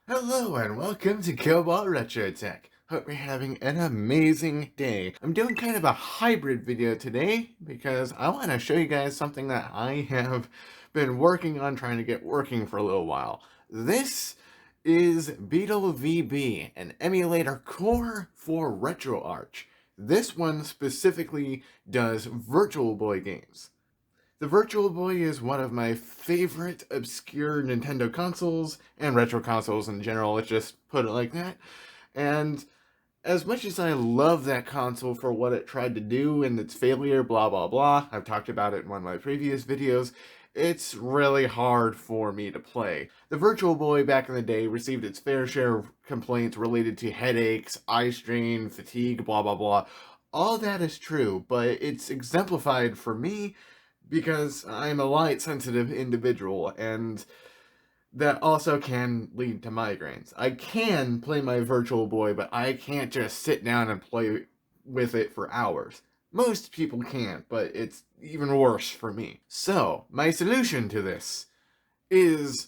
Hello and welcome to Cobalt Retro Tech. Hope you're having an amazing day. I'm doing kind of a hybrid video today because I want to show you guys something that I have been working on trying to get working for a little while. This is Beetle VB, an emulator core for RetroArch. This one specifically does Virtual Boy games. The Virtual Boy is one of my favorite obscure Nintendo consoles, and retro consoles in general, let's just put it like that. And as much as I love that console for what it tried to do and its failure, blah blah blah, I've talked about it in one of my previous videos, it's really hard for me to play. The Virtual Boy back in the day received its fair share of complaints related to headaches, eye strain, fatigue, blah blah blah. All that is true, but it's exemplified for me because I'm a light sensitive individual, and that also can lead to migraines. I can play my Virtual Boy, but I can't just sit down and play with it for hours. Most people can't, but it's even worse for me. So, my solution to this is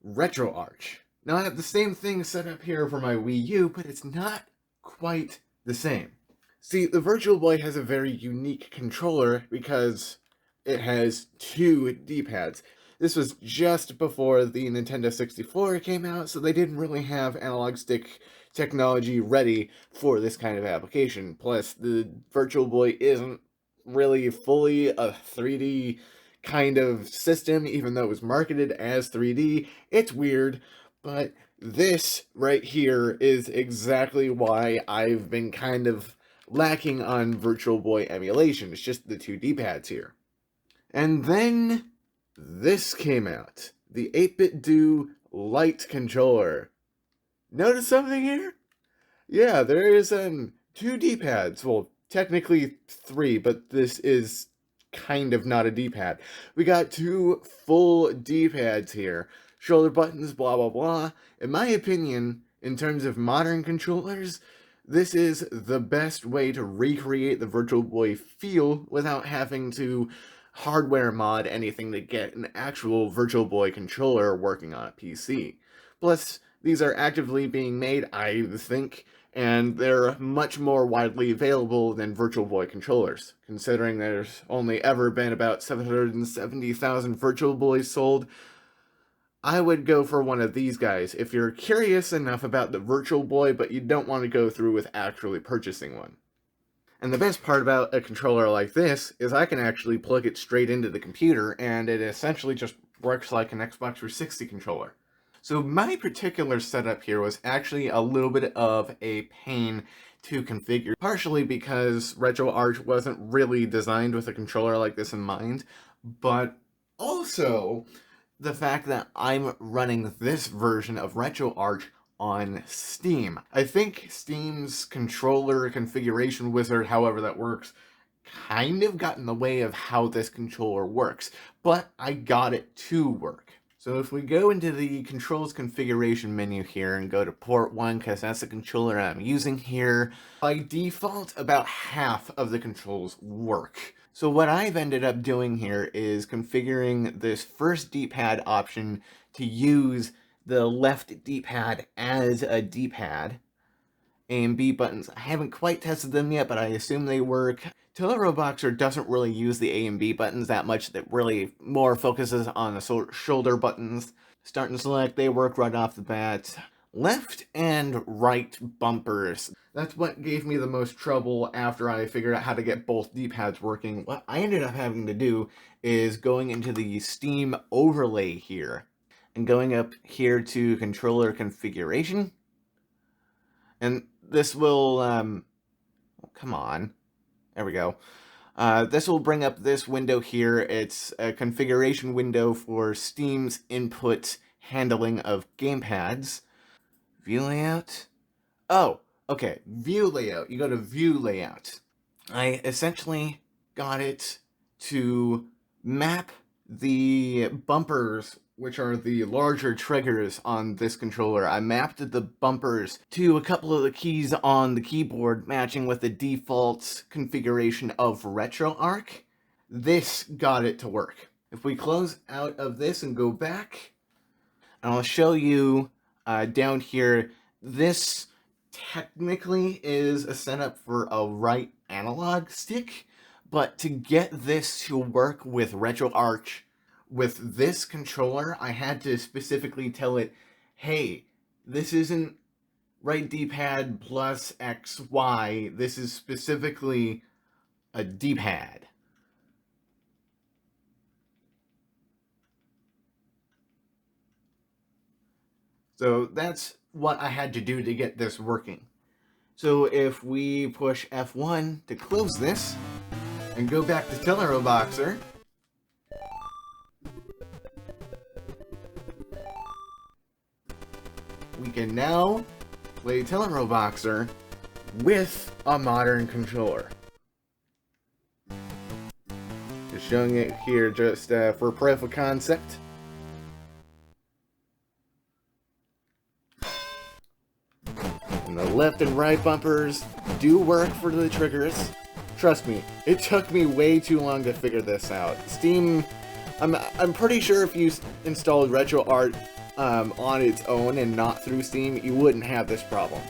RetroArch. Now, I have the same thing set up here for my Wii U, but it's not quite the same. See, the Virtual Boy has a very unique controller because it has two D-pads. This was just before the Nintendo 64 came out, so they didn't really have analog stick technology ready for this kind of application. Plus, the Virtual Boy isn't really fully a 3D kind of system, even though it was marketed as 3D. It's weird, but this right here is exactly why I've been kind of lacking on Virtual Boy emulation. It's just the two D-pads here. And then this came out, the 8BitDo Lite controller. Notice something here? Yeah, there is two D-pads. Well, technically three, but this is kind of not a D-pad. We got two full D-pads here. Shoulder buttons, blah blah blah. In my opinion, in terms of modern controllers, this is the best way to recreate the Virtual Boy feel without having to hardware mod anything to get an actual Virtual Boy controller working on a PC. Plus, these are actively being made, I think, and they're much more widely available than Virtual Boy controllers, considering there's only ever been about 770,000 Virtual Boys sold. I would go for one of these guys if you're curious enough about the Virtual Boy, but you don't want to go through with actually purchasing one. And the best part about a controller like this is I can actually plug it straight into the computer, and it essentially just works like an Xbox 360 controller. So my particular setup here was actually a little bit of a pain to configure, partially because RetroArch wasn't really designed with a controller like this in mind, but also the fact that I'm running this version of RetroArch on Steam. I think Steam's controller configuration wizard, however that works, kind of got in the way of how this controller works, but I got it to work. So if we go into the controls configuration menu here and go to port 1, because that's the controller I'm using here, by default about half of the controls work. So what I've ended up doing here is configuring this first D-pad option to use the left D-pad as a D-pad. A and B buttons, I haven't quite tested them yet, but I assume they work. Teleroboxer doesn't really use the A and B buttons that much, that really more focuses on the shoulder buttons. Start and select, they work right off the bat. Left and right bumpers. That's what gave me the most trouble after I figured out how to get both D-pads working. What I ended up having to do is going into the Steam overlay here and going up here to controller configuration. And this will, oh, come on. There we go. This will bring up this window here. It's a configuration window for Steam's input handling of gamepads. View layout? Oh, okay. View layout. You go to view layout. I essentially got it to map the bumpers, which are the larger triggers on this controller. I mapped the bumpers to a couple of the keys on the keyboard, matching with the default configuration of RetroArch. This got it to work. If we close out of this and go back, I'll show you down here, this technically is a setup for a right analog stick, but to get this to work with RetroArch with this controller, I had to specifically tell it, hey, this isn't right D-pad plus X, Y, this is specifically a D-pad. So that's what I had to do to get this working. So if we push F1 to close this, and go back to Teleroboxer, we can now play Teleroboxer with a modern controller. Just showing it here just for proof of concept. And the left and right bumpers do work for the triggers. Trust me, it took me way too long to figure this out. Steam, I'm pretty sure if you installed RetroArch on its own and not through Steam, you wouldn't have this problem.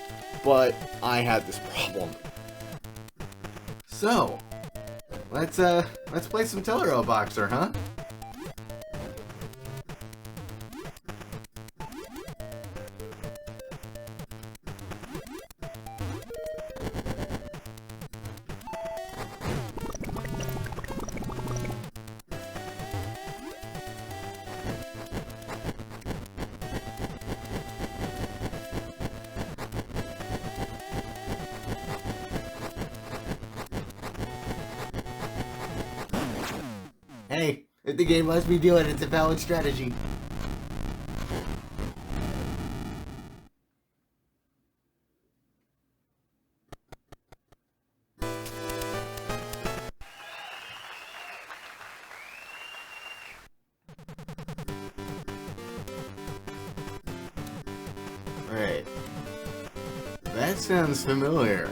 But I had this problem. So, let's play some Teleroboxer, huh? Hey, if the game lets me do it, it's a valid strategy. Alright. That sounds familiar.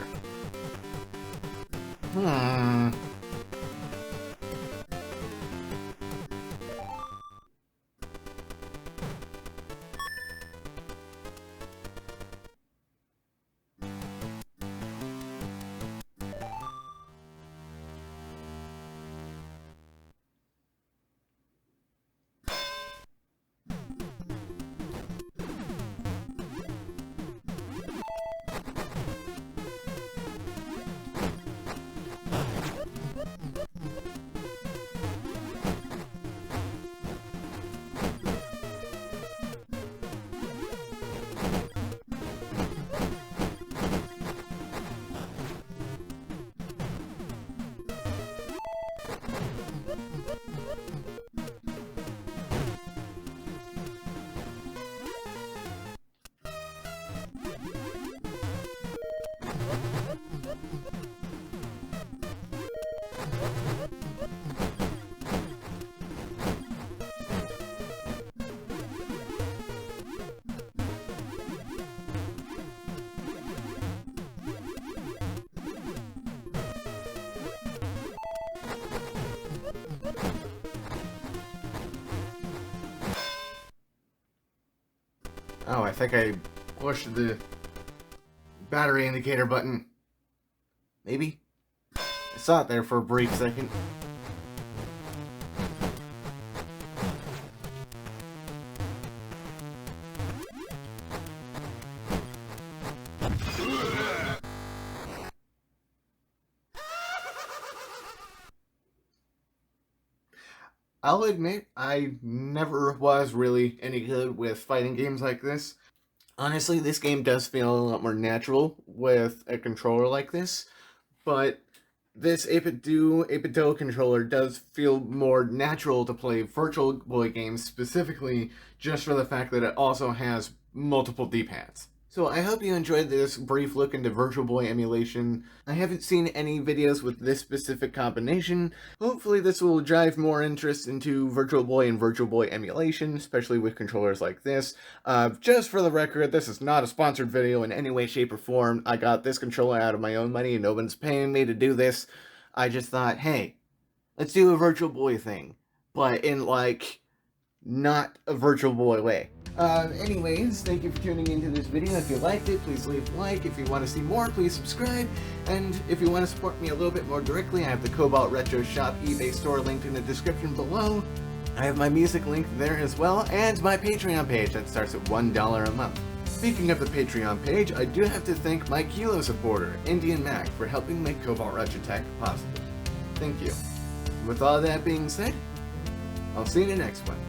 Oh, I think I pushed the battery indicator button. Maybe? I saw it there for a brief second. I'll admit, I never was really any good with fighting games like this. Honestly, this game does feel a lot more natural with a controller like this, but this 8BitDo controller does feel more natural to play Virtual Boy games, specifically just for the fact that it also has multiple D-pads. So I hope you enjoyed this brief look into Virtual Boy emulation. I haven't seen any videos with this specific combination. Hopefully this will drive more interest into Virtual Boy and Virtual Boy emulation, especially with controllers like this. Just for the record, this is not a sponsored video in any way, shape, or form. I got this controller out of my own money and no one's paying me to do this. I just thought, hey, let's do a Virtual Boy thing, but in, like, not a Virtual Boy way. Anyways, thank you for tuning into this video. If you liked it, please leave a like. If you want to see more, please subscribe. And if you want to support me a little bit more directly, I have the CobaltRetroShop eBay store linked in the description below. I have my music link there as well, and my Patreon page that starts at $1 a month. Speaking of the Patreon page, I do have to thank my Kilo supporter, Indian Mac, for helping make CobaltRetroTech possible. Thank you. With all that being said, I'll see you in the next one.